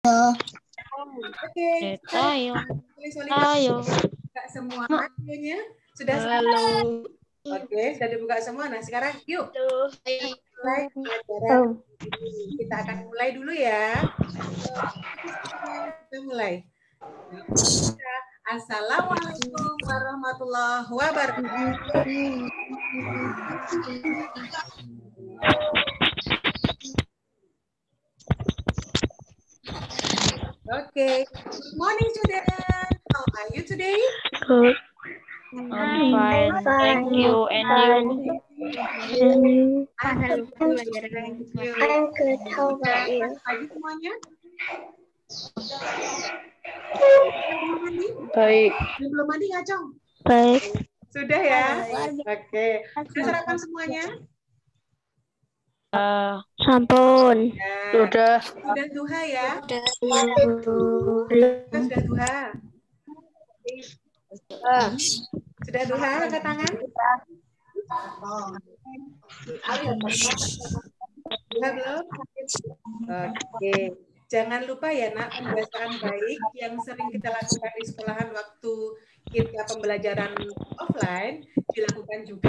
Oke, Ayo. ayo. Buka semua ayonya. Sudah Halo. Oke, sudah dibuka semua. Nah, sekarang yuk mulai pelajaran. Kita akan mulai dulu ya. Kita mulai. Assalamualaikum warahmatullahi wabarakatuh. Okay. Good morning, students. How are you today? Good. I'm fine. Thank you. And you? I'm good. How about you? Pagi semuanya? Belum mandi? Baik. Belum mandi nggak, Cong? Baik. Sudah ya? Oke. Sudah sarapan semuanya? Sampun. Sudah. Sudah duha ya? Sudah duha. Sudah duha, angkat tangan. Duha belum? Oke. Jangan lupa ya nak, kebiasaan baik yang sering kita lakukan di sekolahan waktu kita pembelajaran offline dilakukan juga.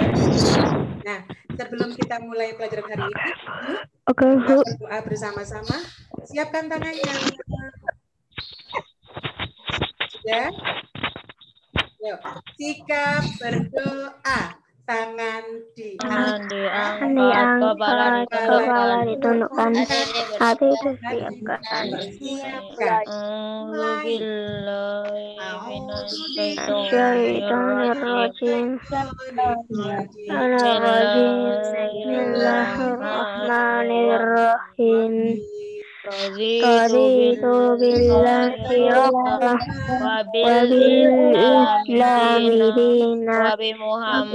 Nah, sebelum kita mulai pelajaran hari ini, yuk kita berdoa bersama-sama. Siapkan tangannya. Sudah? Yuk. Sikap berdoa. Tangan diangkat, kepala ditundukkan, hati disiapkan. Bismillahirrahmanirrahim. Raditu billahi rabbah wa bil islami dina wa bi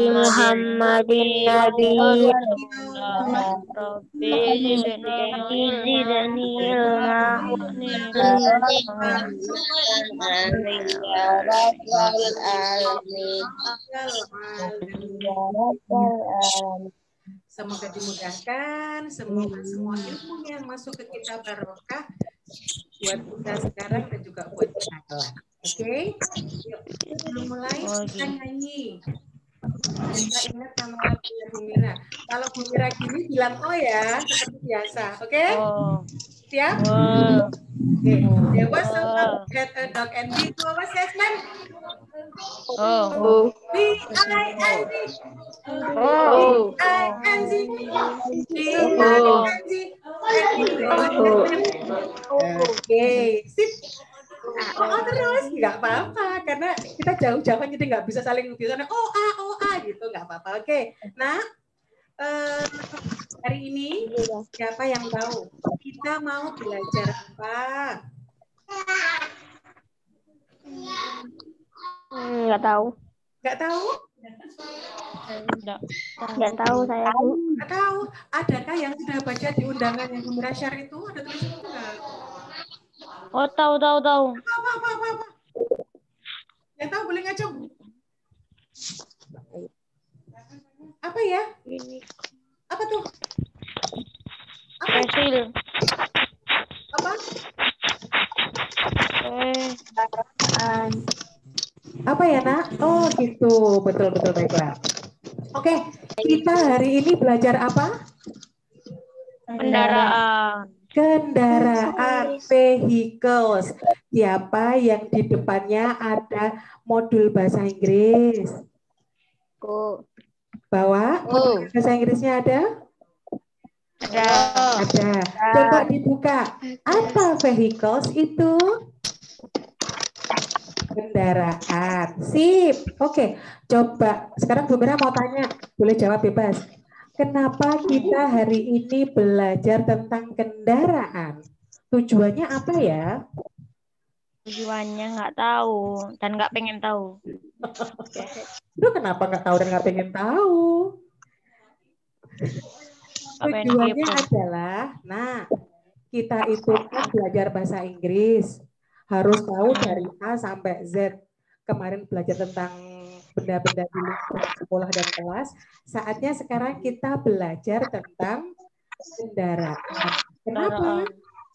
Muhammadin nabiyya Rabbi zidni ilma Semoga dimudahkan, semoga semua ilmu yang masuk ke kita barokah buat kita sekarang dan juga buat kita kelak. Oke? Yuk, sebelum mulai kita nyanyi. Kita ingat nama Bu Mira. Kalau Bu Mira gini bilang oh ya, seperti biasa. Oke? Siap? Oke. There was a dog, had a dog, and we go, what's his name? B-I-N-G. B-I-N-G. B-I-N-G. Oke, sip. Oh terus nggak apa-apa karena kita jauh-jauhan jadi nggak bisa saling bilang oh a gitu nggak apa-apa. Oke, nah hari ini siapa yang tahu kita mau belajar apa? Nggak tahu. Nggak tahu? Nggak tahu saya, Bu. Nggak tahu. Adakah yang sudah baca di undangan yang Bu Mira share itu? Ada tulisan itu nggak? Oh, tahu. Apa? Yang tahu boleh ngacung. Apa ya? Apa tuh? Hasil. Apa? Apa ya nak? Oh gitu, betul baiklah. Oke, kita hari ini belajar apa? Kendaraan, vehicles. Siapa yang di depannya ada modul bahasa Inggris? Bawa modul bahasa Inggrisnya ada? Ada. Coba dibuka. Apa vehicles itu? Kendaraan. Sip. Oke. Coba. Sekarang Bu Mira mau tanya. Boleh jawab bebas. Kenapa kita hari ini belajar tentang kendaraan? Tujuannya apa ya? Tujuannya nggak tahu dan nggak pengen tahu. Lu kenapa nggak tahu dan nggak pengen tahu? Tujuannya adalah, nah, kita itu kan belajar bahasa Inggris, harus tahu dari A sampai Z. Kemarin belajar tentang benda-benda di lingkungan sekolah dan kelas. Saatnya sekarang kita belajar tentang kendaraan. Kenapa?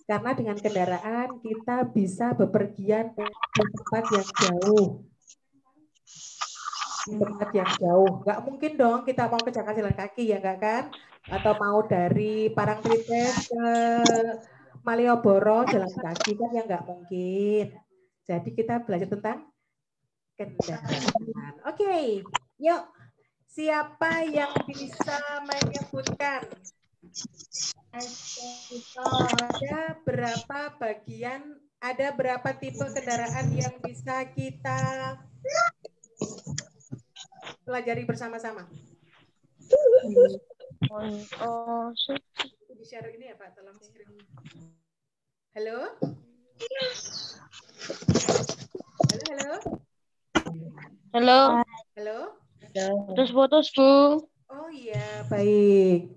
Karena dengan kendaraan kita bisa bepergian di tempat yang jauh. Di tempat yang jauh. Nggak mungkin dong kita mau ke Jakarta jalan kaki, ya nggak kan? Atau mau dari Parangtritis ke Malioboro jalan kaki, kan ya nggak mungkin. Jadi kita belajar tentang kendaraan. Oke, yuk. Siapa yang bisa menyebutkan ada berapa bagian, ada berapa tipe kendaraan yang bisa kita pelajari bersama-sama? Di share ini ya Pak, tolong screen. Halo? Halo? Halo. Halo? Putus-putus, Bu. Oh iya, baik.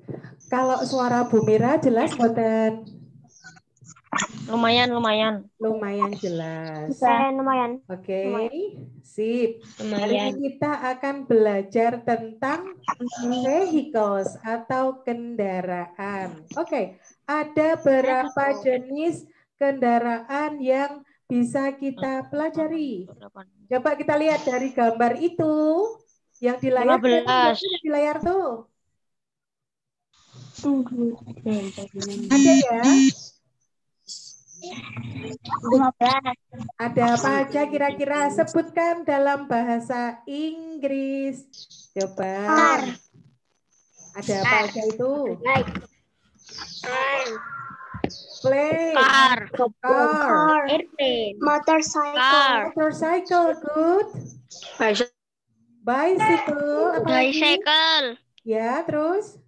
Kalau suara Bu Mira jelas buatan? Lumayan. Lumayan jelas. Lumayan. Oke, sip. Hari Lumayan. ini kita akan belajar tentang vehicles atau kendaraan. Oke, ada berapa jenis kendaraan yang bisa kita pelajari? Coba kita lihat dari gambar itu. Yang di layar, 15. di layar tuh. Ada ya? 15. Ada apa aja kira-kira? Sebutkan dalam bahasa Inggris. Coba. Ada apa aja itu? Plane. Car. Airplane. Motorcycle. Motorcycle, good. Bicycle. Apa lagi? Bicycle. Ya, terus?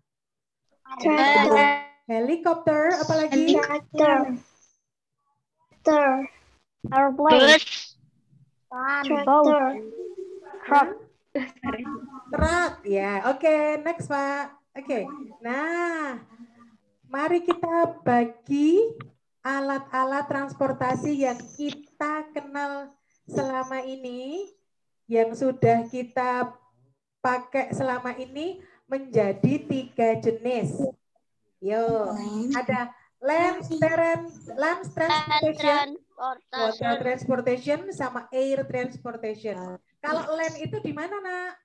Tractor. Helikopter, apa lagi? Airplane. Tractor. Truk, ya. Oke, next Pak. Oke, nah, mari kita bagi alat-alat transportasi yang kita kenal selama ini, yang sudah kita pakai selama ini menjadi 3 jenis. Yo, ada land transportation, water transportation, sama air transportation. Kalau land itu di mana, Nak?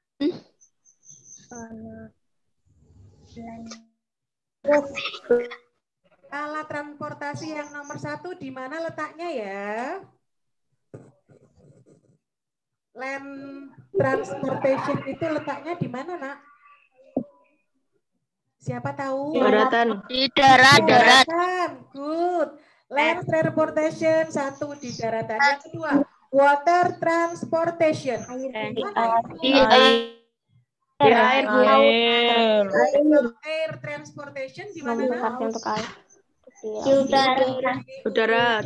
Alat transportasi yang nomor 1 di mana letaknya ya? Land transportation itu letaknya di mana, Nak? Siapa tahu? Daratan. Di darat. Good. Land transportation 1 di daratan. Yang kedua, water transportation. Di air. Air transportation di mana, Nak? Di udara.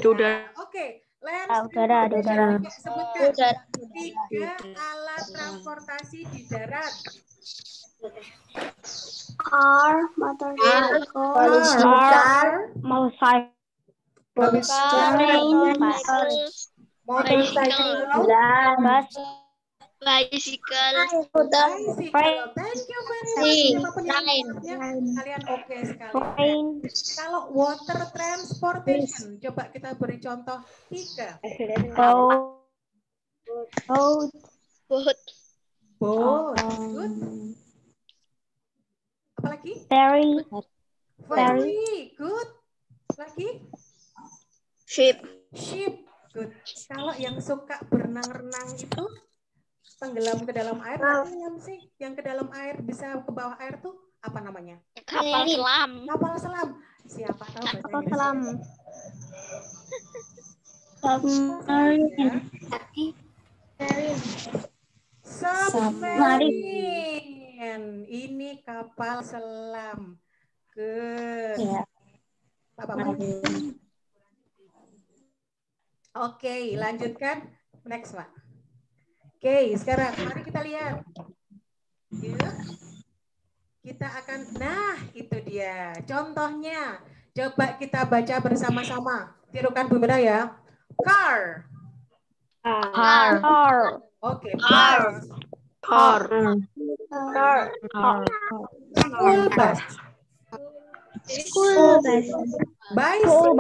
Oke, land Udara. sebutkan 3 alat transportasi di darat. Car, motorcycle, Motorcycle. Bicycle. Thank you very much. Siapapun yang jawabnya, kalian oke sekali. Kalau water transportation, coba kita beri contoh 3. Boat. Good. Apalagi? ferry, Good. Lagi? Ship. Good. Kalau yang suka berenang-renang itu tenggelam ke dalam air, apa sih? Yang ke dalam air bisa ke bawah air tuh apa namanya? Kapal selam. Kapal selam. Siapa tahu bahasa kapal Inggris? selam, Submarine. Ini kapal selam. Good. Oke, lanjutkan. Next, Pak. Oke, sekarang mari kita lihat. Yuk. Kita akan, nah itu dia. Contohnya, coba kita baca bersama-sama. Tirukan Bu Mira ya. Car. Oke, bus. School bus. School bus. Bicycle.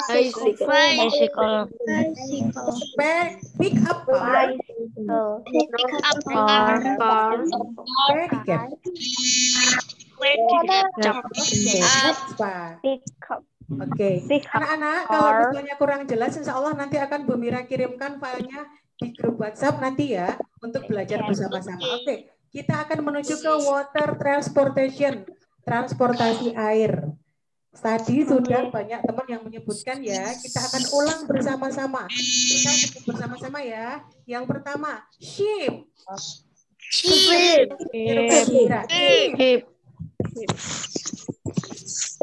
Bicycle. Pick up car. Car. Pedicab. Next one. Oke, anak-anak kalau misalnya kurang jelas, insya Allah nanti akan Bu Mira kirimkan filenya di grup WhatsApp nanti ya untuk belajar bersama-sama. Oke, kita akan menuju ke water transportation, transportasi air. Tadi sudah banyak teman yang menyebutkan ya, kita akan ulang bersama-sama. Kita sebut bersama-sama ya. Yang pertama, ship. Ship.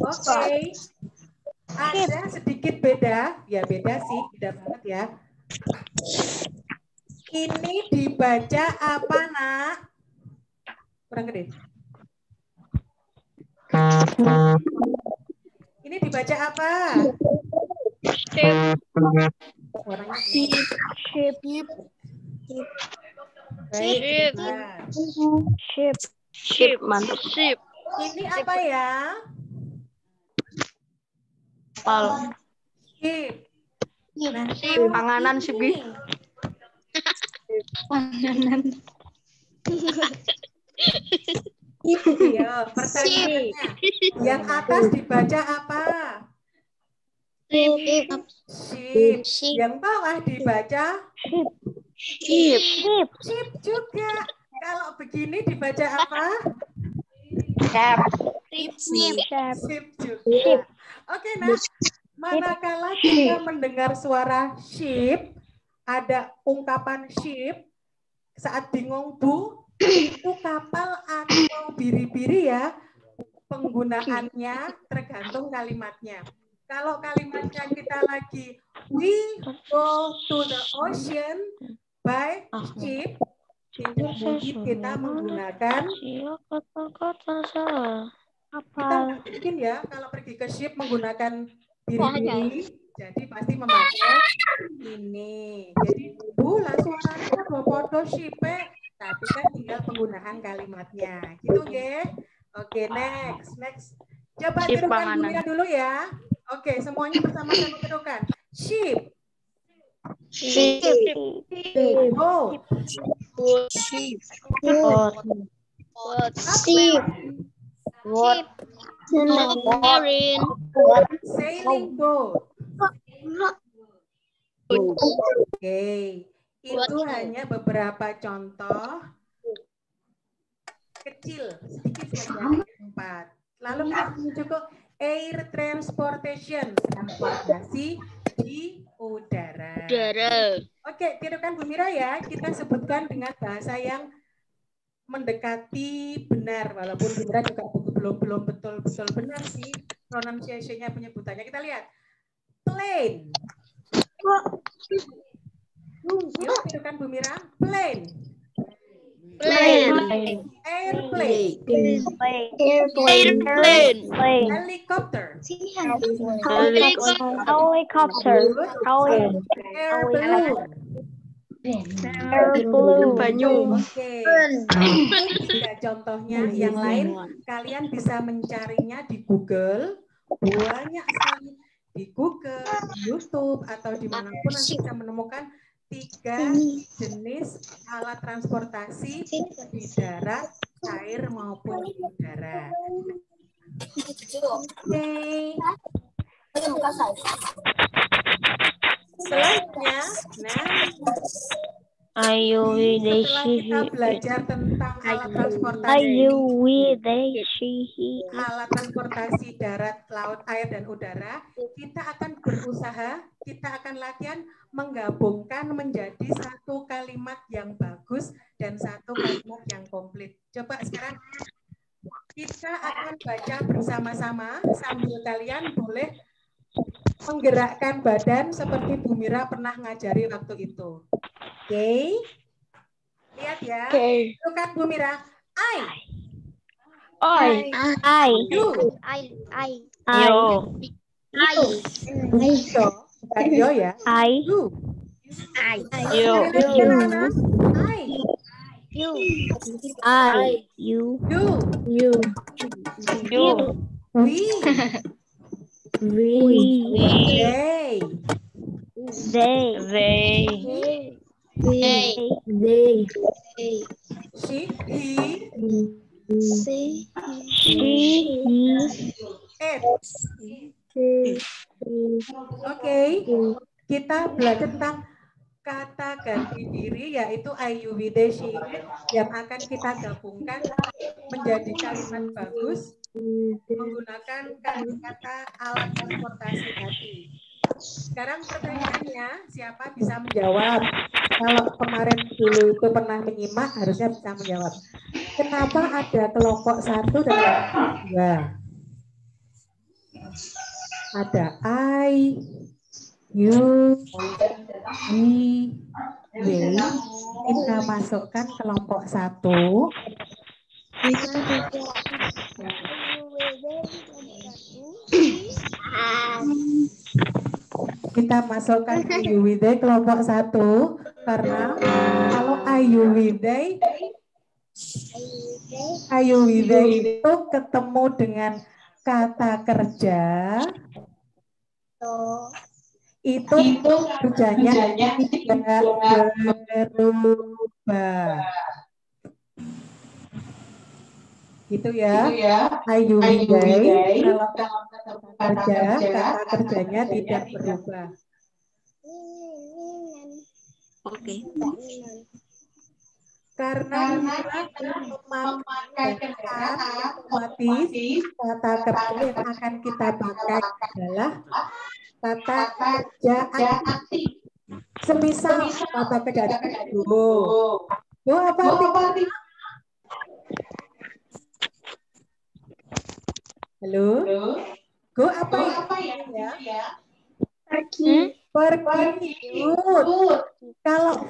Oke. Ada sedikit beda, ya beda sih, beda banget ya. Ini dibaca apa, Nak? Kurang gede. Ini dibaca apa? Ship. Mantap. Ini apa ya? Kapal. Ship. Nah, Panganan ship. Panganan. Iya, pertanyaannya. Yang atas dibaca apa? Ship. Yang bawah dibaca? Ship. Ship juga. Kalau begini dibaca apa? Ship juga. Oke, nah, manakala kita mendengar suara ship, ada ungkapan ship, saat bingung Bu, itu kapal atau biri-biri ya, penggunaannya tergantung kalimatnya. Kalau kalimatnya kita lagi, we go to the ocean by ship, tidak mungkin kita menggunakan kita mungkin ya kalau pergi ke ship menggunakan biri-biri, jadi pasti memakai ini. Jadi Bu lah suaranya foto ship, tapi kan tinggal penggunaan kalimatnya, gitu ya. Oke, next. Coba tirukan Bu Mira dulu ya. Oke, semuanya bersama-sama tirukan. Ship. Boat. Sailing boat. Oke, itu hanya beberapa contoh kecil, sedikit saja, 4. Lalu kita menuju ke air transportation, transportasi di udara. Oke, tirukan Bu Mira ya, kita sebutkan dengan bahasa yang mendekati benar, walaupun Bu Mira juga belum betul-betul benar sih pronunciation-nya, penyebutannya. Kita lihat. Plane. Yuk, tirukan Bu Mira. Plane. Airplane. Helicopter. Banyu. Oke. Tiga contohnya yang lain kalian bisa mencarinya di Google, banyak sekali di Google, di YouTube atau dimanapun nanti bisa menemukan 3 jenis alat transportasi di darat, air maupun di udara. Oke. Selanjutnya, setelah kita belajar tentang alat transportasi darat, laut, air, dan udara, kita akan berusaha, kita akan latihan menggabungkan menjadi satu kalimat yang bagus dan satu kalimat yang komplit. Coba sekarang kita akan baca bersama-sama sambil kalian boleh menggerakkan badan seperti Bu Mira pernah ngajari waktu itu. Oke. Lihat ya. Bukan Bu Mira. I. You. Bukan yo ya. You. You. You. You. We. They. She. He. It. Oke. Kita belajar tentang kata ganti diri yaitu I, you, we, they, she, it yang akan kita gabungkan menjadi kalimat bagus menggunakan kata-kata alat transportasi tadi. Sekarang pertanyaannya, siapa bisa menjawab? Kalau kemarin dulu itu pernah menyimak, harusnya bisa menjawab. Kenapa ada kelompok 1 dan kelompok 2? Ada I, you, we, they. Kita masukkan kelompok 1. Kita masukkan I, you, we, they kelompok 1 karena kalau I, you, we, they itu ketemu dengan kata kerja itu kerjanya tidak berubah. Gitu ya. I, you, we, they kalau kata kerjanya tidak berubah. Oke. Karena memakai kendaraan otomatis kata kerja yang akan kita pakai adalah kata kerja aktif. Semisal kata kerja aktif go. Go apa artinya? Halo? Go apa ya? Pergi. Good. Kalau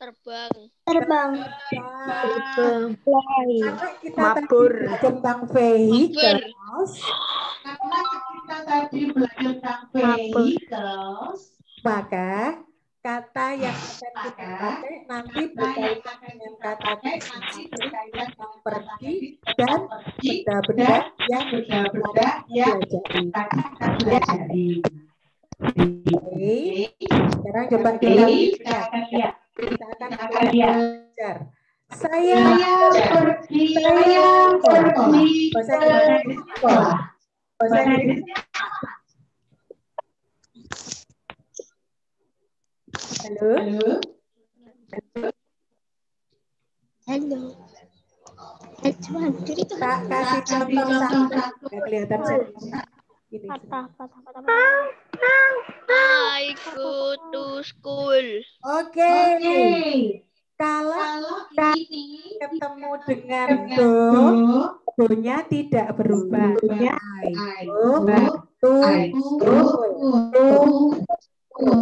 Terbang. Karena kita tadi tentang vehicles, maka kata yang akan kita pakai nanti berkaitan dengan kata yang pergi dan benda-benda yang pelajari. Oke, sekarang coba kita lihat. Kita akan belajar. Saya pergi bahasa Inggris. Halo. Tak kasih contoh satu. Nggak kelihatan saya. Ini. I go to school. Oke. Kalau ini ketemu dengan go-nya tidak berubah. I go to school.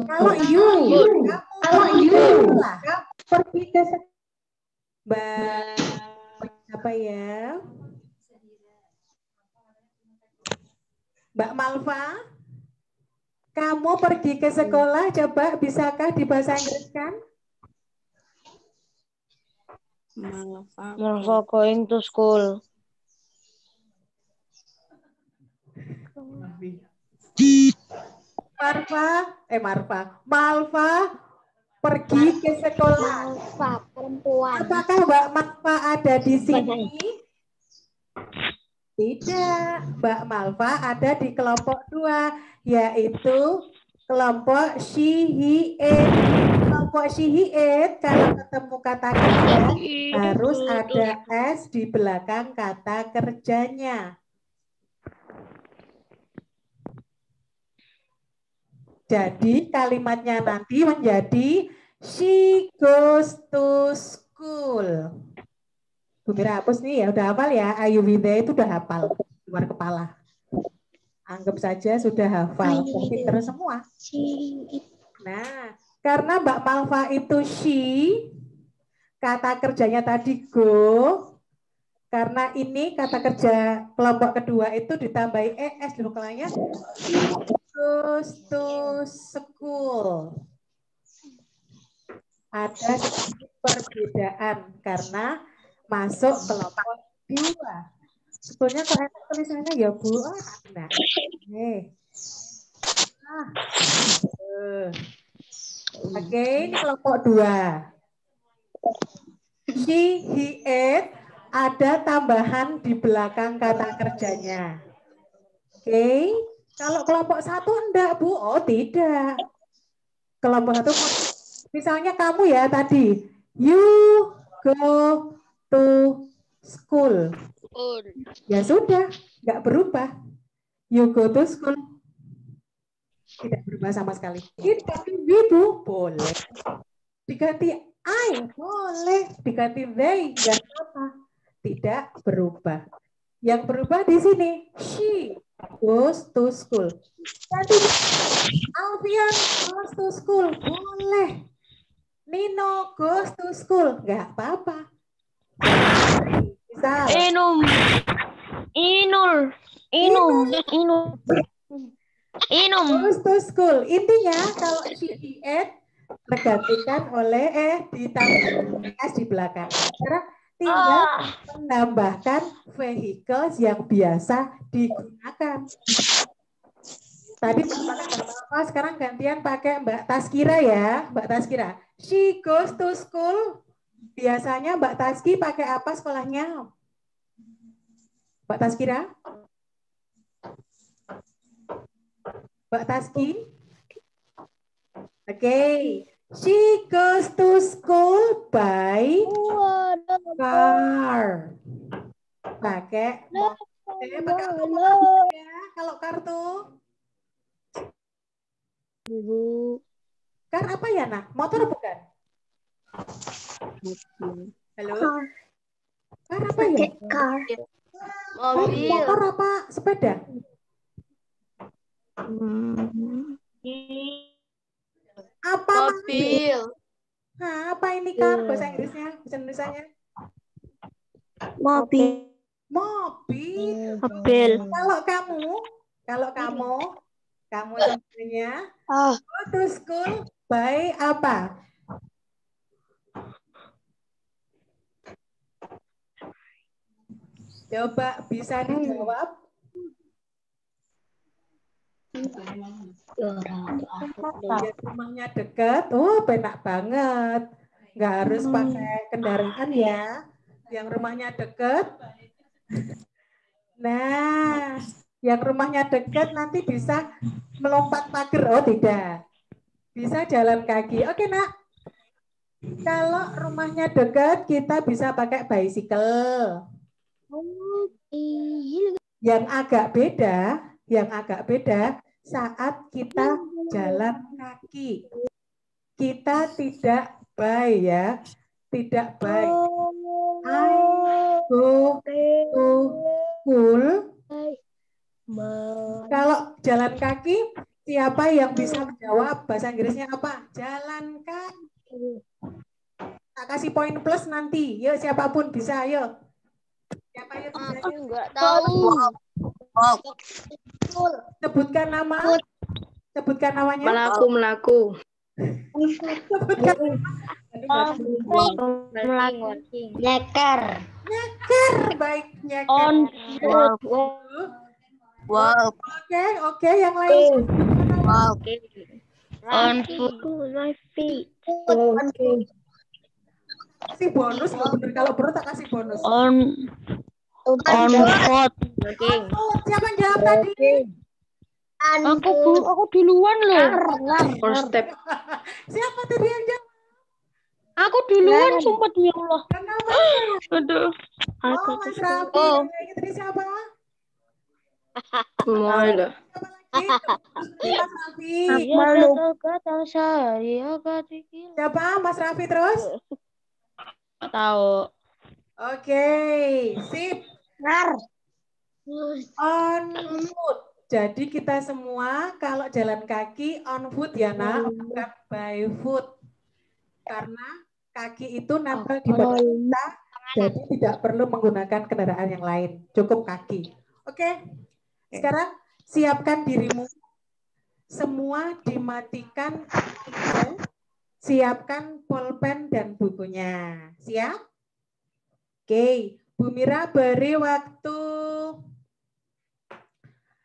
Kalau you pergi ke apa ya? Mbak Malva, kamu pergi ke sekolah, coba bisakah di bahasa Inggris kan? Malva going to school. Malva pergi ke sekolah. Malva perempuan. Apakah Mbak Malva ada di sini? Tidak, Mbak Malva ada di kelompok 2, yaitu kelompok she, he, it. Kelompok she, he, it, kalau ketemu kata kerja, harus ada S di belakang kata kerjanya. Jadi kalimatnya nanti menjadi she goes to school. Bu Mira hapus nih ya, udah hafal ya. Ayu Wida itu udah hafal luar kepala. Anggap saja sudah hafal, pinter semua. Nah, karena Mbak Malva itu she, kata kerjanya tadi go, Karena ini kata kerja kelompok kedua itu ditambahi ES di belakangnya. Goes to school. Ada sedikit perbedaan karena masuk kelompok dua. Sebetulnya kok enak tulisannya ya Bu. Nah. Oke, ini kelompok dua. She, he, it, ada tambahan di belakang kata kerjanya. Oke, kalau kelompok satu enggak Bu? Oh tidak. Kelompok satu, misalnya kamu ya tadi, you go to school. Ya sudah, nggak berubah. You go to school. Tidak berubah sama sekali. Diganti we Bu, boleh. Diganti I, boleh. Diganti they, nggak apa-apa. Tidak berubah. Yang berubah di sini, she goes to school. Ganti Alfian goes to school, boleh. Nino goes to school, nggak apa-apa. Misal, Inum. goes to school. Intinya kalau she, he, it tergantikan oleh ditambah S di belakang. Sekarang tinggal menambahkan vehicles yang biasa digunakan. Tadi sekarang gantian pakai Mbak Taskira ya, Mbak Taskira. She goes to school. Biasanya Mbak Taski pakai apa sekolahnya? Mbak Taskira? Mbak Taski? Oke. She goes to school by car. Pakai pakai apa ya kalau kartu? Car apa ya, Nak? Motor bukan? Halo? Car apa ya? Mobil. Motor apa sepeda? Apa Mobil. Nah, apa ini car bahasa Inggrisnya? Bahasa Indonesianya? Mobil. Mobil. Kalau kamu sebenarnya go to school by apa? Coba bisa dijawab. Ya, rumahnya dekat, enak banget. Nggak harus pakai kendaraan ya. Yang rumahnya dekat. Nah, yang rumahnya dekat nanti bisa melompat pagar. Oh tidak. Bisa jalan kaki. Oke, Nak. Kalau rumahnya dekat, kita bisa pakai bicycle. Yang agak beda saat kita jalan kaki. Kita tidak by ya. Tidak by. I go to school. Kalau jalan kaki, siapa yang bisa menjawab? Bahasa Inggrisnya apa? Jalan kaki. Tak kasih poin plus nanti. Yuk, siapapun bisa. Yuk. Siapa yang bisa? Aku nggak tahu. Sebutkan nama. Sebutkan namanya. Melaku. Sebutkan nama. Nyeker. Baik, nyeker. On foot. Wow. Oke, yang lain. Wow. On foot. My feet. Kasih bonus loh, bener. Kalau perlu tak kasih bonus. On foot. Siapa yang jawab tadi? Aku duluan loh. First step. Siapa tadi yang jawab? Aku duluan, sumpah demi Allah. Kenapa? Aduh. Mas Raffi. Yang tadi siapa? Semuanya. Mas Raffi. Siapa? Mas Raffi terus? Tahu. Oke, sip. On foot. Jadi kita semua kalau jalan kaki on foot ya, Nak, bukan by foot. Karena kaki itu nempel di badan kita Jadi tidak perlu menggunakan kendaraan yang lain, cukup kaki. Oke, sekarang siapkan dirimu. Semua dimatikan, siapkan pulpen dan bukunya. Siap? Oke, Bu Mira beri waktu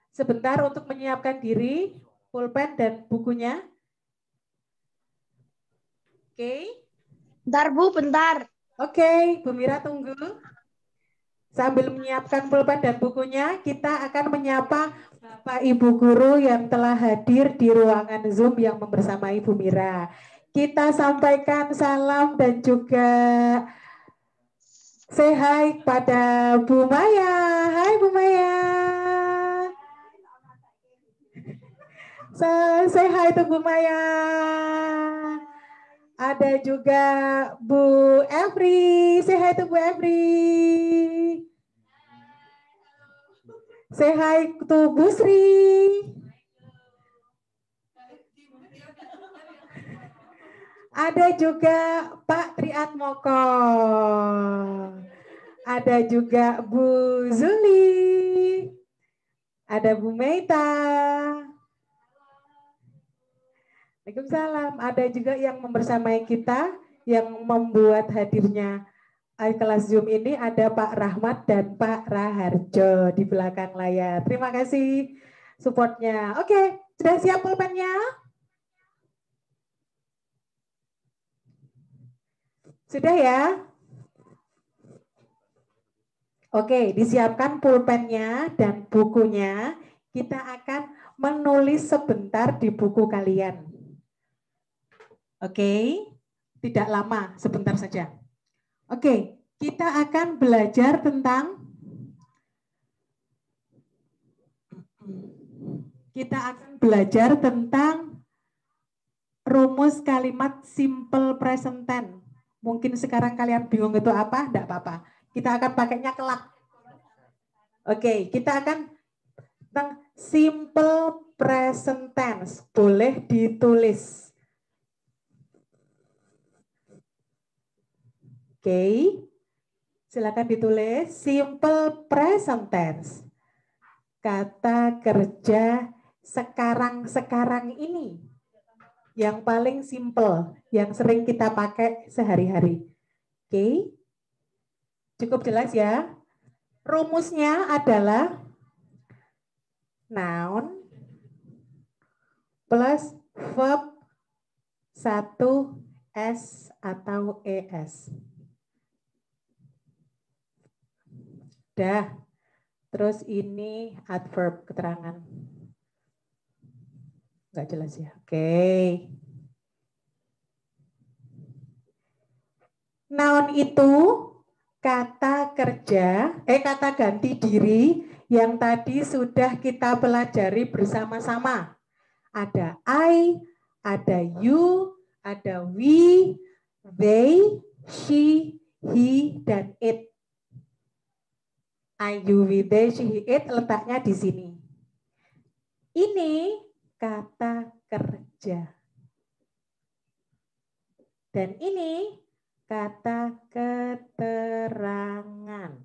sebentar untuk menyiapkan diri, pulpen dan bukunya. Oke. Bentar, Bu, bentar. Oke, Bu Mira tunggu. Sambil menyiapkan pulpen dan bukunya, kita akan menyapa Bapak Ibu Guru yang telah hadir di ruangan Zoom yang membersamai Bu Mira. Kita sampaikan salam dan juga say hi pada Bu Maya. Hai Bu Maya. Say hi to Bu Maya. Ada juga Bu Evri. Say hi to Bu Evri. Say hi to Bu Sri. Ada juga Pak Triatmoko. Ada juga Bu Zuli. Ada Bu Meita. Waalaikumsalam. Ada juga yang membersamai kita yang membuat hadirnya kelas Zoom ini ada Pak Rahmat dan Pak Raharjo di belakang layar. Terima kasih supportnya. Oke, sudah siap pulpennya? Sudah ya? Oke, disiapkan pulpennya dan bukunya. Kita akan menulis sebentar di buku kalian. Oke, tidak lama, sebentar saja. Oke, kita akan belajar tentang rumus kalimat simple present tense. Mungkin sekarang kalian bingung itu apa, enggak apa-apa. Kita akan pakainya kelak. Oke, kita akan tentang simple present tense. Boleh ditulis. Oke, silakan ditulis simple present tense. Kata kerja sekarang-sekarang ini yang paling simple, yang sering kita pakai sehari-hari. Oke, cukup jelas ya. Rumusnya adalah noun plus verb 1 S atau ES. Dah. Terus ini adverb keterangan. Nggak jelas ya. Oke. Noun itu kata kerja, kata ganti diri yang tadi sudah kita pelajari bersama-sama. Ada I, ada you, ada we, they, she, he, dan it. I, you, we, they, she, he, it letaknya di sini. Ini kata kerja. Dan ini kata keterangan.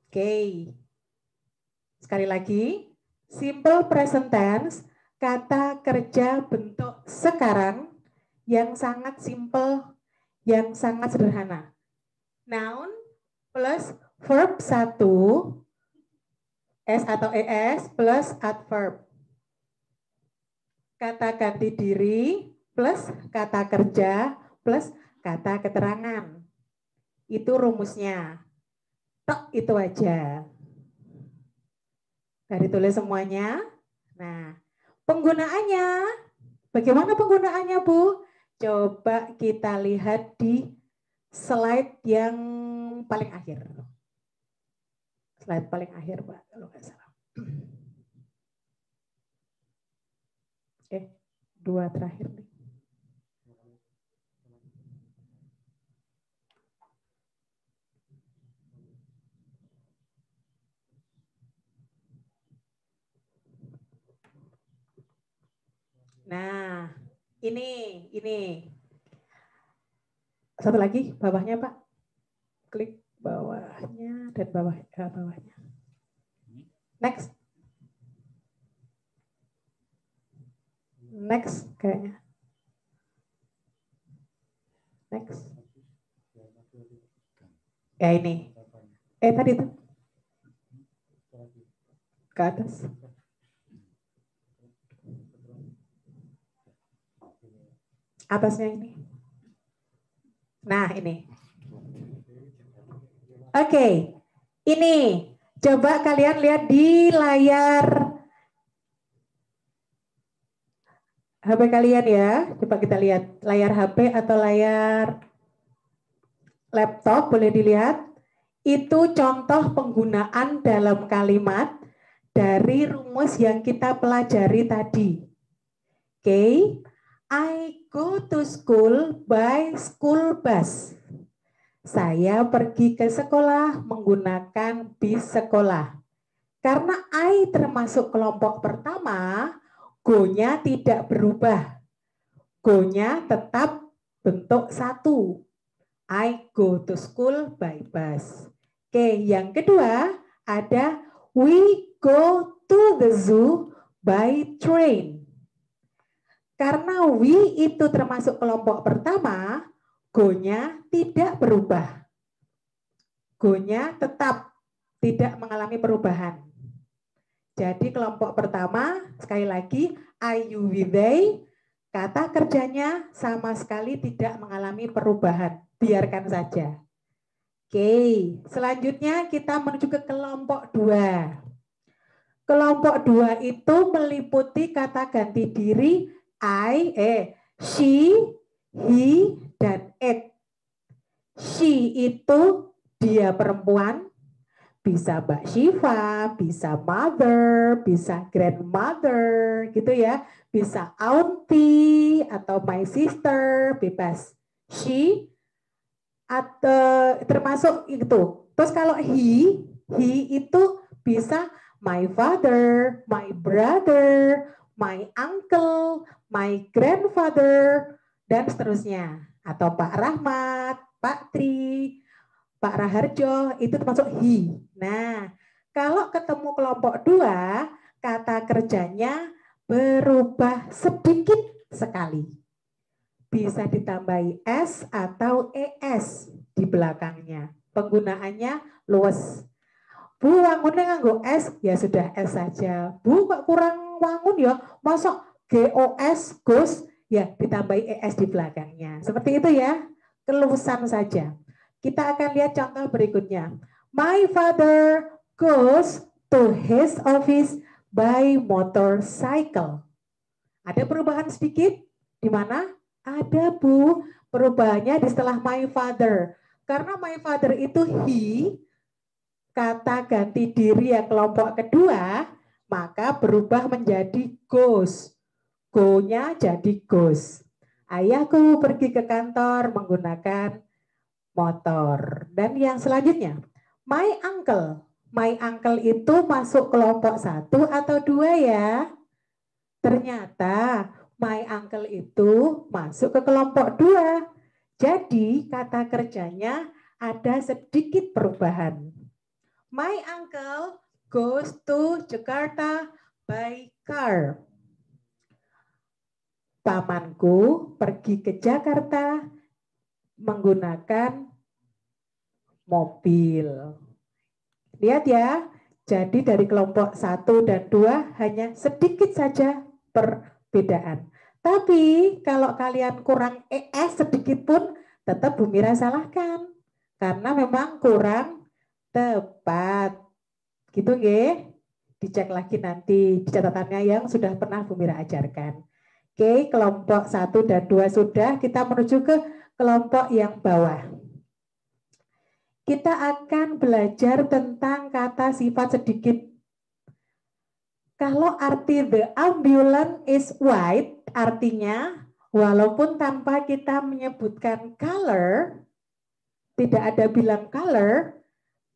Oke. Sekali lagi, simple present tense, kata kerja bentuk sekarang yang sangat simple, yang sangat sederhana. Noun plus verb 1 S atau ES plus adverb. Kata ganti diri plus kata kerja plus kata keterangan. Itu rumusnya. Tok, itu aja. Dari tulis semuanya. Nah, penggunaannya. Bagaimana penggunaannya, Bu? Coba kita lihat di slide yang paling akhir. Slide paling akhir, Pak, kalau nggak salah. Dua terakhir nih. Nah, Ini. Satu lagi, bawahnya Pak. Klik bawahnya dan bawahnya. Next. Next kayaknya. Next. Ya ini. Tadi itu. Ke atas. Atasnya ini. Nah, ini. Oke. Ini. Coba kalian lihat di layar HP kalian ya. Coba kita lihat layar HP atau layar laptop, boleh dilihat. Itu contoh penggunaan dalam kalimat dari rumus yang kita pelajari tadi. Oke. I go to school by school bus. Saya pergi ke sekolah menggunakan bis sekolah. Karena I termasuk kelompok pertama, go-nya tidak berubah. Go-nya tetap bentuk satu. I go to school by bus. Oke, yang kedua ada we go to the zoo by train. Karena we itu termasuk kelompok pertama, go-nya tidak berubah. Go-nya tetap tidak mengalami perubahan. Jadi kelompok pertama, sekali lagi, I, you, we, they, kata kerjanya sama sekali tidak mengalami perubahan. Biarkan saja. Oke, selanjutnya kita menuju ke kelompok 2. Kelompok 2 itu meliputi kata ganti diri I, she, he, dan it. She itu dia perempuan, bisa Mbak Syifa, bisa mother, bisa grandmother, gitu ya. Bisa auntie atau my sister, bebas. She, atau termasuk itu. Terus kalau he itu bisa my father, my brother, my uncle, my grandfather, dan seterusnya. Atau Pak Rahmat, Pak Tri, Pak Raharjo, itu termasuk he. Nah, kalau ketemu kelompok 2, kata kerjanya berubah sedikit sekali. Bisa ditambahi S atau ES di belakangnya. Penggunaannya luwes. Bu, wangunnya nganggo S, ya sudah S saja. Bu, kok kurang wangun ya, masuk GOS, GOS, ya ditambahi ES di belakangnya. Seperti itu ya, keluasan saja. Kita akan lihat contoh berikutnya. My father goes to his office by motorcycle. Ada perubahan sedikit? Di mana? Ada Bu, perubahannya di setelah my father. Karena my father itu he, kata ganti diri yang kelompok kedua, maka berubah menjadi goes. Go-nya jadi goes. Ayahku pergi ke kantor menggunakan motor. Dan yang selanjutnya, my uncle. My uncle itu masuk kelompok 1 atau 2 ya? Ternyata my uncle itu masuk ke kelompok 2. Jadi kata kerjanya ada sedikit perubahan. My uncle goes to Jakarta by car. Pamanku pergi ke Jakarta menggunakan mobil. Lihat ya, jadi dari kelompok 1 dan 2 hanya sedikit saja perbedaan. Tapi kalau kalian kurang ES sedikit pun tetap Bu Mira salahkan. Karena memang kurang tepat. Gitu nggih? Dicek lagi nanti di catatannya yang sudah pernah Bu Mira ajarkan. Oke, kelompok 1 dan 2 sudah, kita menuju ke kelompok yang bawah. Kita akan belajar tentang kata sifat sedikit. Kalau arti the ambulance is white, artinya walaupun tanpa kita menyebutkan color, tidak ada bilang color,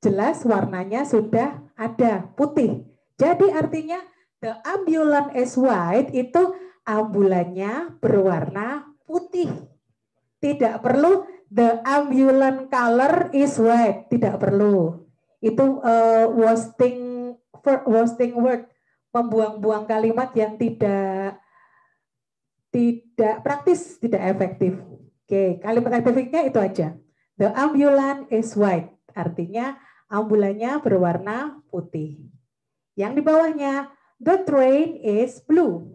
jelas warnanya sudah ada, putih. Jadi artinya the ambulance is white itu ambulannya berwarna putih. Tidak perlu the ambulan color is white. Tidak perlu. Itu wasting word. Membuang-buang kalimat yang tidak praktis, tidak efektif. Oke, kalimat efektifnya itu aja. The ambulan is white. Artinya ambulannya berwarna putih. Yang di bawahnya, the train is blue.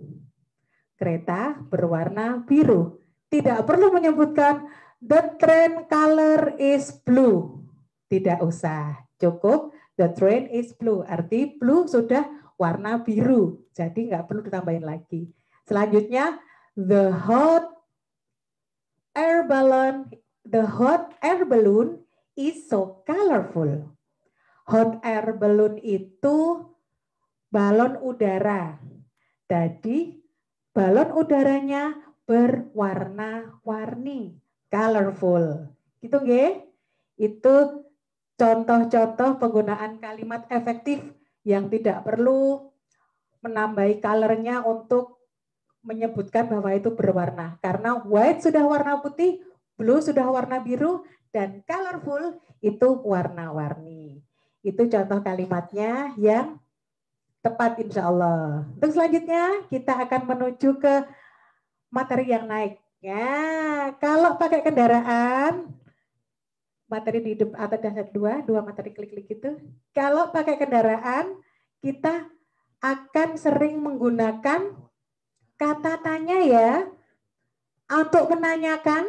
Kereta berwarna biru. Tidak perlu menyebutkan the train color is blue. Tidak usah. Cukup the train is blue. Arti blue sudah warna biru. Jadi nggak perlu ditambahin lagi. Selanjutnya, the hot air balloon is so colorful. Hot air balloon itu balon udara. Jadi balon udaranya berwarna-warni, colorful. Gitu nggih? Itu contoh-contoh penggunaan kalimat efektif yang tidak perlu menambahi colornya untuk menyebutkan bahwa itu berwarna. Karena white sudah warna putih, blue sudah warna biru, dan colorful itu warna-warni. Itu contoh kalimatnya yang tepat insya Allah. Untuk selanjutnya kita akan menuju ke materi yang naik. Ya, kalau pakai kendaraan, materi di atas dasar dua materi klik-klik itu. Kalau pakai kendaraan, kita akan sering menggunakan kata tanya ya. Untuk menanyakan,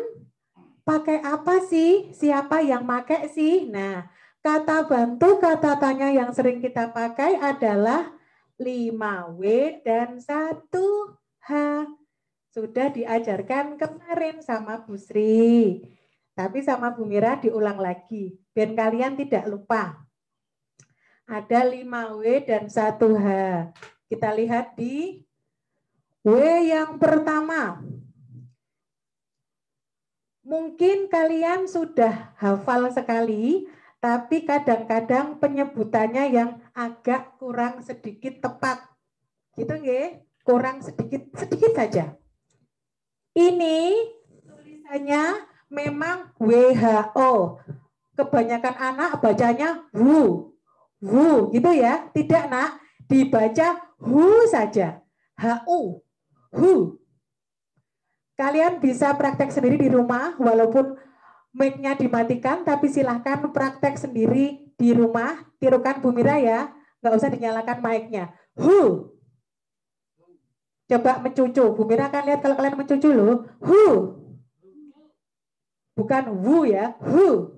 pakai apa sih? Siapa yang pakai sih? Nah, kata bantu, kata tanya yang sering kita pakai adalah 5W dan 1H. Sudah diajarkan kemarin sama Bu Sri. Tapi sama Bu Mira diulang lagi. Biar kalian tidak lupa. Ada 5W dan 1H. Kita lihat di W yang pertama. Mungkin kalian sudah hafal sekali, tapi kadang-kadang penyebutannya yang agak kurang sedikit tepat. Gitu nggih? Kurang sedikit saja. Ini tulisannya memang WHO. Kebanyakan anak bacanya WHO gitu ya. Tidak nak, dibaca WHO saja. HU. WHO. Kalian bisa praktek sendiri di rumah, walaupun mic-nya dimatikan, tapi silahkan praktek sendiri di rumah. Tirukan Bu Mira ya, nggak usah dinyalakan mic-nya. WHO. Coba mencucu. Bu Mira akan lihat kalau kalian mencucu loh. Who. Bukan wu ya. Who.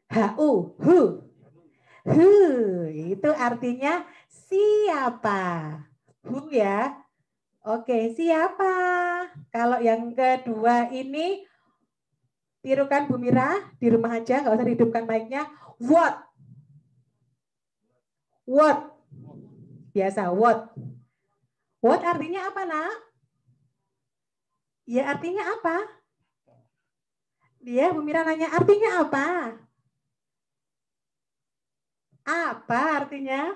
H-U. Who. Who. Itu artinya siapa. Who ya. Oke, siapa. Kalau yang kedua ini, tirukan Bu Mira. Di rumah aja, nggak usah dihidupkan mic-nya. What. What. Biasa, what. What artinya apa, nak? Ya artinya apa? Dia Bu Mira nanya artinya apa? Apa artinya?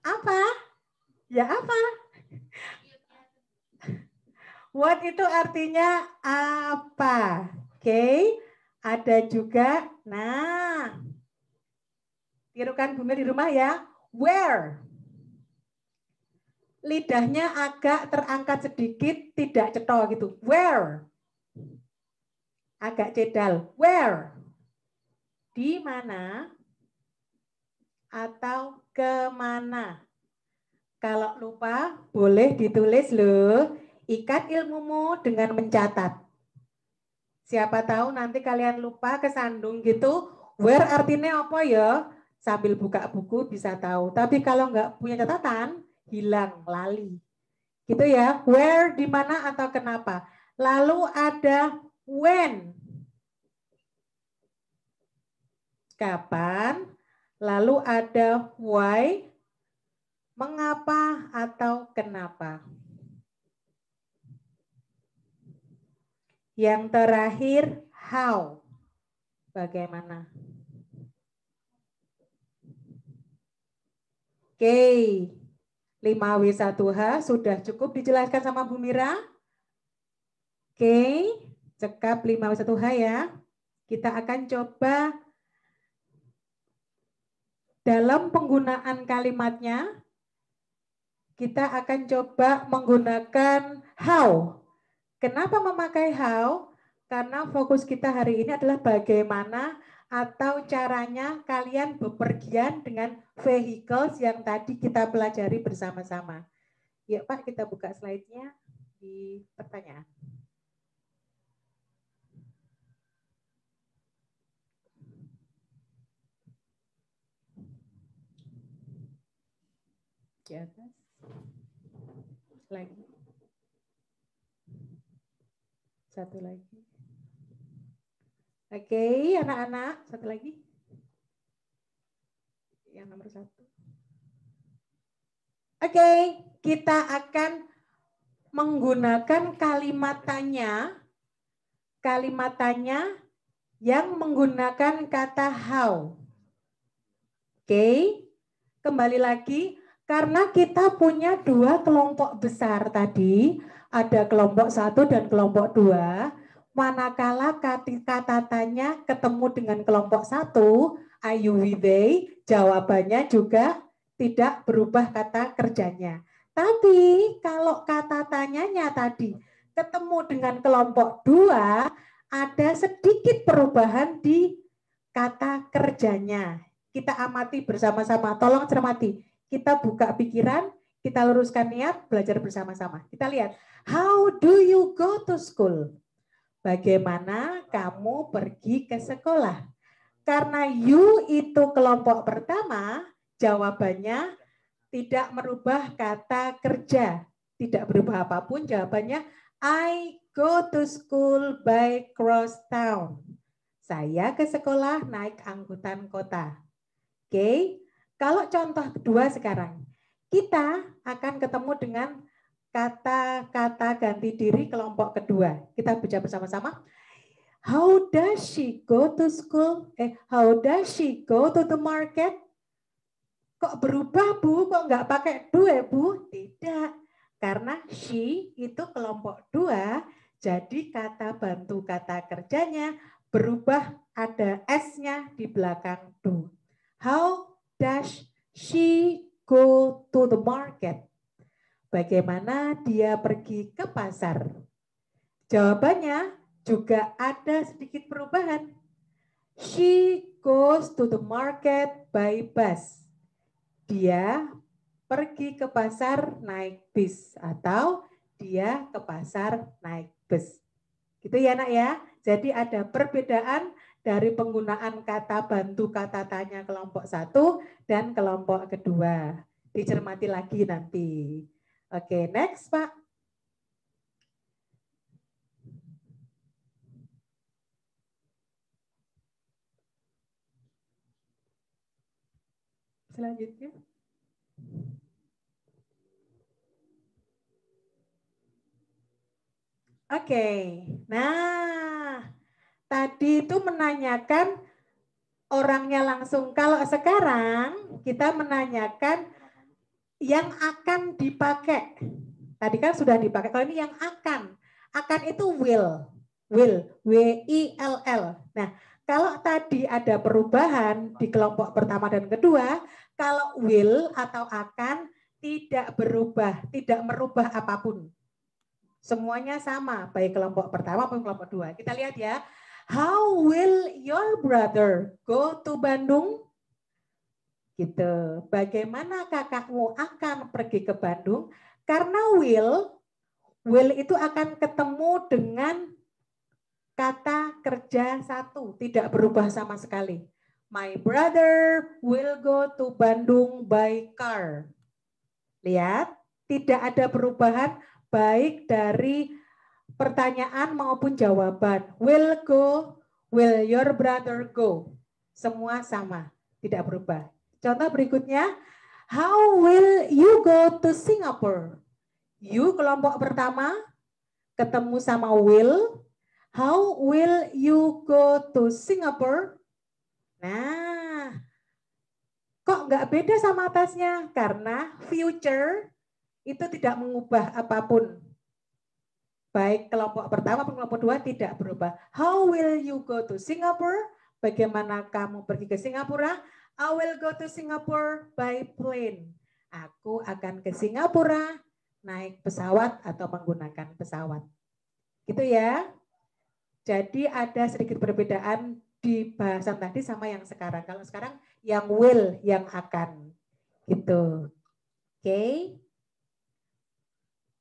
Apa? Ya apa? What itu artinya apa? Oke. Ada juga, nah. Tirukan Bu Mira di rumah ya. Where? Lidahnya agak terangkat sedikit, tidak cetol gitu. Where? Agak cedal. Where? Di mana? Atau kemana? Kalau lupa, boleh ditulis loh. Ikat ilmumu dengan mencatat. Siapa tahu nanti kalian lupa kesandung gitu. Where artinya apa ya? Sambil buka buku bisa tahu. Tapi kalau nggak punya catatan, hilang, lali. Gitu ya. Where, di mana atau kenapa. Lalu ada when. Kapan. Lalu ada why. Mengapa atau kenapa. Yang terakhir, how. Bagaimana. Oke. 5W1H sudah cukup dijelaskan sama Bu Mira? Oke, cekap 5W1H ya. Kita akan coba dalam penggunaan kalimatnya, kita akan coba menggunakan how. Kenapa memakai how? Karena fokus kita hari ini adalah bagaimana atau caranya kalian bepergian dengan vehicles yang tadi kita pelajari bersama-sama. Yuk Pak, kita buka slide-nya di pertanyaan. Di atas. Lagi. Satu lagi. Oke, anak-anak. Satu lagi. Yang nomor 1. Oke, kita akan menggunakan kalimat tanya yang menggunakan kata how. Oke, kembali lagi. Karena kita punya 2 kelompok besar tadi, ada kelompok 1 dan kelompok 2, manakala kata tanya ketemu dengan kelompok 1, are you with they, jawabannya juga tidak berubah kata kerjanya. Tapi kalau kata tanyanya tadi ketemu dengan kelompok 2, ada sedikit perubahan di kata kerjanya. Kita amati bersama-sama, tolong cermati. Kita buka pikiran, kita luruskan niat, belajar bersama-sama. Kita lihat, how do you go to school? Bagaimana kamu pergi ke sekolah? Karena you itu kelompok pertama, jawabannya tidak merubah kata kerja. Tidak berubah apapun, jawabannya I go to school by cross town. Saya ke sekolah naik angkutan kota. Oke. Kalau contoh kedua sekarang, kita akan ketemu dengan kata-kata ganti diri kelompok kedua. Kita baca bersama-sama. How does she go to school? How does she go to the market? Kok berubah Bu? Kok nggak pakai do Bu? Tidak. Karena she itu kelompok 2, jadi kata bantu kata kerjanya berubah, ada S-nya di belakang do. How does she go to the market? Bagaimana dia pergi ke pasar? Jawabannya juga ada sedikit perubahan. She goes to the market by bus. Dia pergi ke pasar naik bis atau dia ke pasar naik bus. Gitu ya Nak ya. Jadi ada perbedaan dari penggunaan kata bantu kata tanya kelompok 1 dan kelompok kedua. Dicermati lagi nanti. Oke, next Pak. Selanjutnya. Oke, nah tadi itu menanyakan orangnya langsung. Kalau sekarang kita menanyakan yang akan dipakai. Tadi kan sudah dipakai. Kalau ini yang akan. Akan itu will. Will. W-I-L-L. Nah, kalau tadi ada perubahan di kelompok pertama dan kedua, kalau will atau akan tidak berubah, tidak merubah apapun. Semuanya sama, baik kelompok pertama maupun kelompok 2. Kita lihat ya. How will your brother go to Bandung? Gitu. Bagaimana kakakmu akan pergi ke Bandung? Karena will itu akan ketemu dengan kata kerja 1, tidak berubah sama sekali. My brother will go to Bandung by car. Lihat, tidak ada perubahan baik dari pertanyaan maupun jawaban. Will go, will your brother go? Semua sama, tidak berubah. Contoh berikutnya, how will you go to Singapore? You kelompok pertama ketemu sama will. How will you go to Singapore? Nah, kok kok nggak beda sama atasnya? Karena future itu tidak mengubah apapun. Baik kelompok pertama maupun kelompok dua tidak berubah. How will you go to Singapore? Bagaimana kamu pergi ke Singapura? I will go to Singapore by plane. Aku akan ke Singapura naik pesawat atau menggunakan pesawat. Gitu ya. Jadi ada sedikit perbedaan di bahasan tadi sama yang sekarang. Kalau sekarang yang will, yang akan. Gitu. Oke.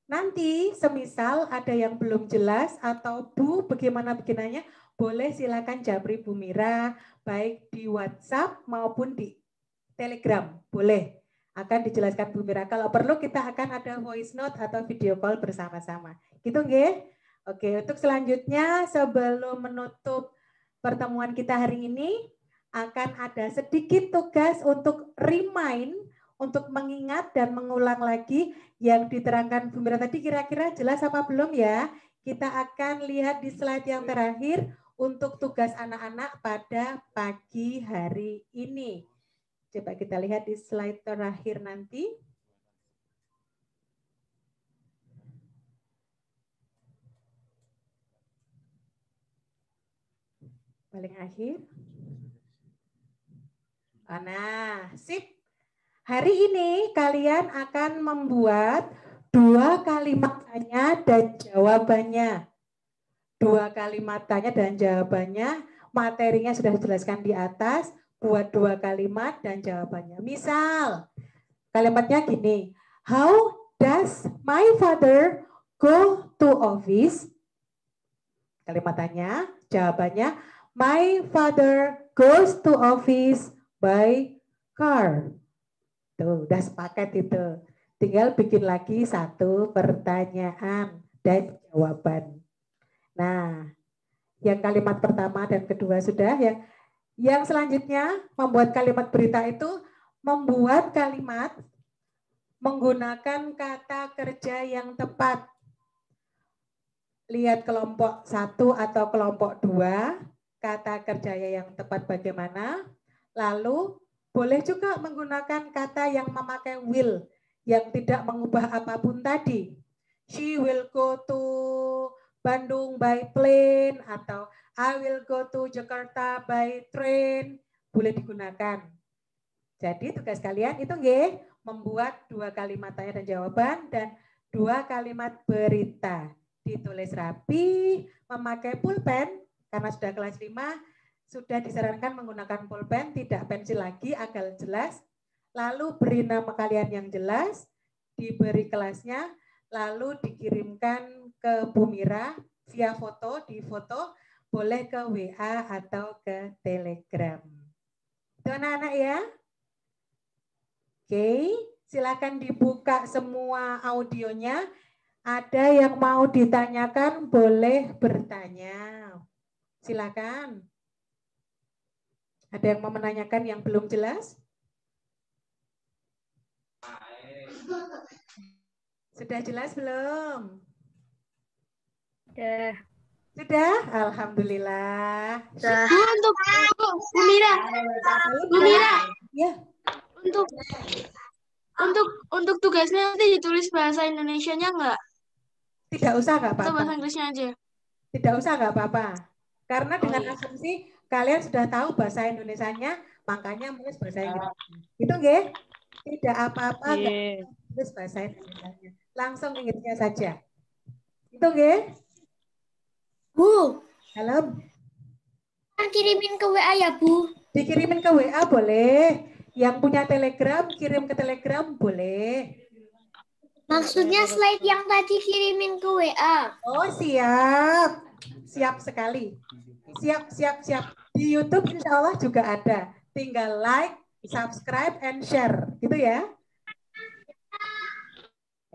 Nanti semisal ada yang belum jelas atau Bu bagaimana bikinannya, boleh silakan japri Bu Mira baik di WhatsApp maupun di Telegram. Boleh. Akan dijelaskan Bu Mira. Kalau perlu kita akan ada voice note atau video call bersama-sama. Gitu nggih? Oke, untuk selanjutnya sebelum menutup pertemuan kita hari ini akan ada sedikit tugas untuk remind, untuk mengingat dan mengulang lagi yang diterangkan Bu Mira tadi. Kira-kira jelas apa belum ya? Kita akan lihat di slide yang terakhir untuk tugas anak-anak pada pagi hari ini. Coba kita lihat di slide terakhir nanti. Paling akhir. Nah, sip. Hari ini kalian akan membuat 2 kalimat tanya dan jawabannya. 2 kalimat tanya dan jawabannya. Materinya sudah dijelaskan di atas. Buat 2 kalimat dan jawabannya. Misal, kalimatnya gini. How does my father go to office? Kalimat tanya, jawabannya. My father goes to office by car. Tuh, udah sepakat itu. Tinggal bikin lagi 1 pertanyaan dan jawaban. Nah, yang kalimat pertama dan kedua sudah. Yang selanjutnya, membuat kalimat berita itu membuat kalimat menggunakan kata kerja yang tepat. Lihat kelompok 1 atau kelompok 2. Kata kerjanya yang tepat bagaimana. Lalu boleh juga menggunakan kata yang memakai will, yang tidak mengubah apapun tadi. She will go to Bandung by plane atau I will go to Jakarta by train. Boleh digunakan. Jadi tugas kalian itu nggih, membuat 2 kalimat tanya dan jawaban dan 2 kalimat berita. Ditulis rapi, memakai pulpen. Karena sudah kelas 5, sudah disarankan menggunakan pulpen, tidak pensil lagi agar jelas. Lalu beri nama kalian yang jelas, diberi kelasnya, lalu dikirimkan ke Bu Mira via foto, di foto, boleh ke WA atau ke Telegram. Itu anak-anak ya. Oke, silakan dibuka semua audionya. Ada yang mau ditanyakan, boleh bertanya. Silakan. Ada yang mau menanyakan yang belum jelas? Sudah jelas belum? Sudah. Sudah? Alhamdulillah. Untuk Bu Mira. Bu Mira. Ya. Untuk tugasnya nanti ditulis bahasa Indonesianya enggak? Tidak usah, nggak Atau apa-apa. bahasa Inggrisnya aja? Tidak usah, nggak apa-apa. Karena dengan iya. asumsi kalian sudah tahu bahasa Indonesianya, makanya menulis bahasa Inggris. Itu nggih? Tidak apa-apa, nggak tulis bahasa Indonesianya. Langsung Inggrisnya saja. Itu nggih? Bu, Halo. kirimin ke WA ya, Bu. Dikirimin ke WA boleh. Yang punya Telegram, kirim ke Telegram boleh. Maksudnya slide yang tadi kirimin ke WA. Oh, siap. Siap sekali. Siap. Di YouTube insya Allah juga ada. Tinggal like, subscribe, and share. Gitu ya.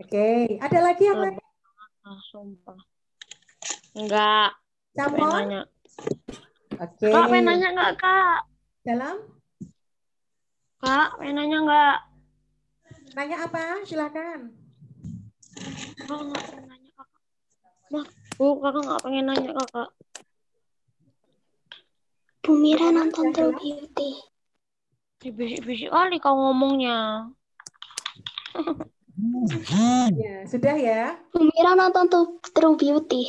Oke. Ada lagi yang lain? Sumpah. Enggak. Campur? Nanya. Oke. Kak, pengen nanya enggak, Kak? Dalam? Kak, pengen nanya enggak? Nanya apa? Silakan. Kakak enggak pengen nanya, Kakak. Bu, Kakak enggak pengen nanya, Kakak. Bu Mira nonton True Beauty. Bisik-bisik kali kau ngomongnya. Ya, sudah ya? Mira nonton tuh True Beauty.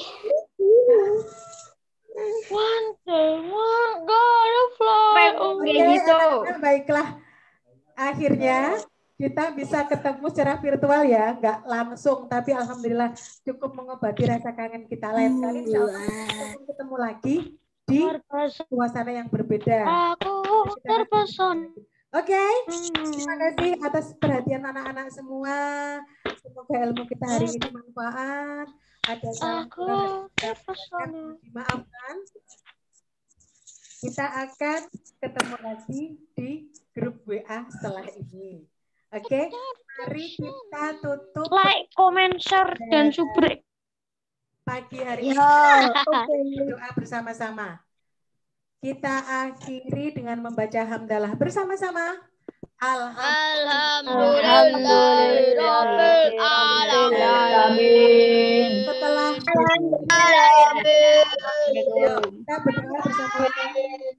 One day, one gonna fly. Oke, anak-anak, baiklah. Akhirnya kita bisa ketemu secara virtual ya, nggak langsung, tapi alhamdulillah cukup mengobati rasa kangen kita. Lain kali insya Allah kita ketemu lagi di suasana yang berbeda. Aku terpesona. Oke, terima kasih atas perhatian anak-anak semua. Semoga ilmu kita hari ini manfaat. Ada salah kurang dimaafkan. Kita akan ketemu lagi di grup WA setelah ini. Oke, mari kita tutup Like, comment, share, dan subrek. pagi hari ini. Doa bersama-sama. Kita akhiri dengan membaca hamdalah bersama-sama. Alhamdulillahirrahmanirrahim. Setelah kita berdoa bersama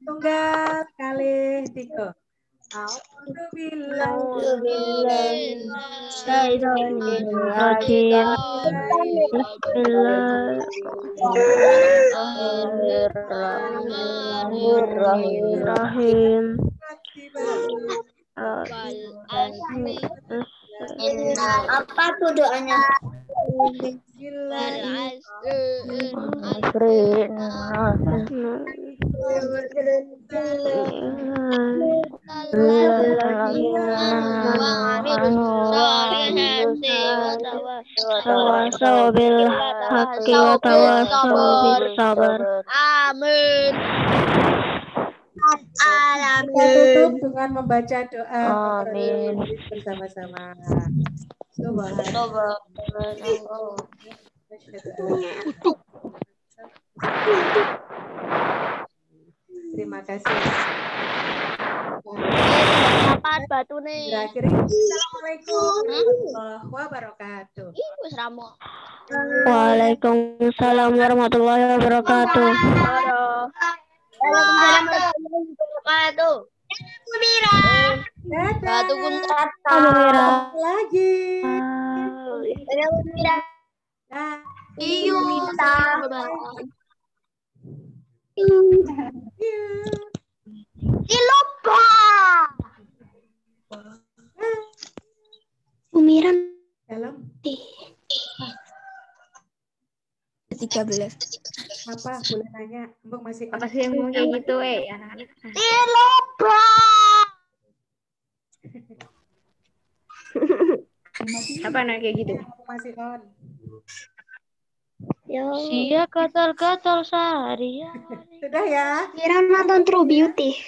tunggal kali 3. Bismillahirrahmanirrahim. Apa tuh doanya? Amin. Kita tutup dengan membaca doa Amin. bersama-sama. Terima kasih. Apa batu nih? Berakhir. Assalamualaikum warahmatullahi wabarakatuh. Waalaikumsalam warahmatullahi wabarakatuh. Dadah. Batu kuntat. Lagi. Umira Dalam 13. apa boleh nanya? Mbak masih Apa sih yang ngomong kayak gitu, anak-anak? Apa anak kayak gitu? masih on. Sia gatal-gatal seharian. Sudah ya? Mira nonton True Beauty.